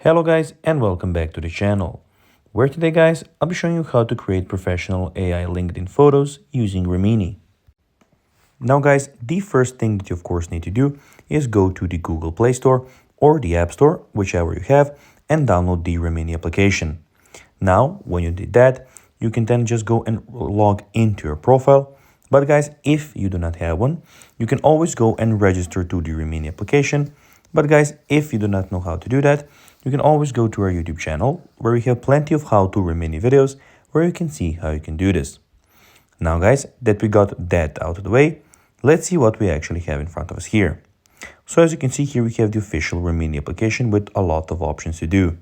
Hello guys and welcome back to the channel, where today guys I'll be showing you how to create professional AI LinkedIn photos using Remini. Now guys, the first thing that you of course need to do is go to the Google Play Store or the App Store, whichever you have, and download the Remini application. Now when you did that, you can then just go and log into your profile. But guys, if you do not have one, you can always go and register to the Remini application. But guys, if you do not know how to do that, you can always go to our YouTube channel, where we have plenty of how-to Remini videos, where you can see how you can do this. Now guys, that we got that out of the way, let's see what we actually have in front of us here. So as you can see here, we have the official Remini application with a lot of options to do.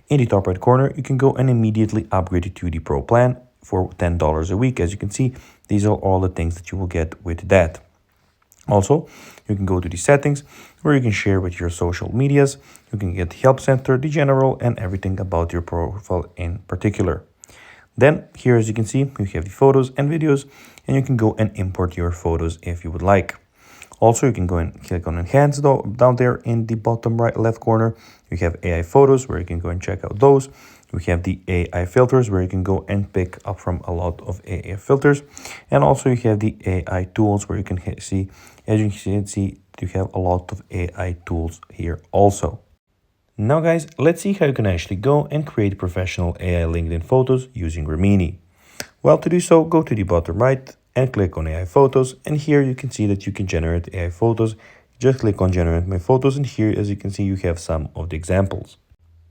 In the top right corner, you can go and immediately upgrade it to the Pro plan for $10 a week. As you can see, these are all the things that you will get with that. Also, you can go to the settings where you can share with your social medias. You can get the help center, the general, and everything about your profile in particular. Then here, as you can see, you have the photos and videos, and you can go and import your photos if you would like. Also, you can go and click on enhance down there in the bottom right left corner. You have AI photos where you can go and check out those. We have the AI filters where you can go and pick up from a lot of AI filters. And also you have the AI tools where you can see, as you can see, you have a lot of AI tools here also. Now guys, let's see how you can actually go and create professional AI LinkedIn photos using Remini. Well, to do so, go to the bottom right and click on AI photos, and here you can see that you can generate AI photos. Just click on generate my photos, and here, as you can see, you have some of the examples.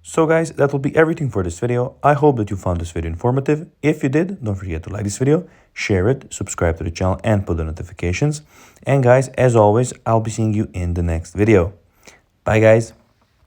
So guys, that will be everything for this video. I hope that you found this video informative. If you did, don't forget to like this video, share it, subscribe to the channel, and put the notifications. And guys, as always, I'll be seeing you in the next video. Bye guys.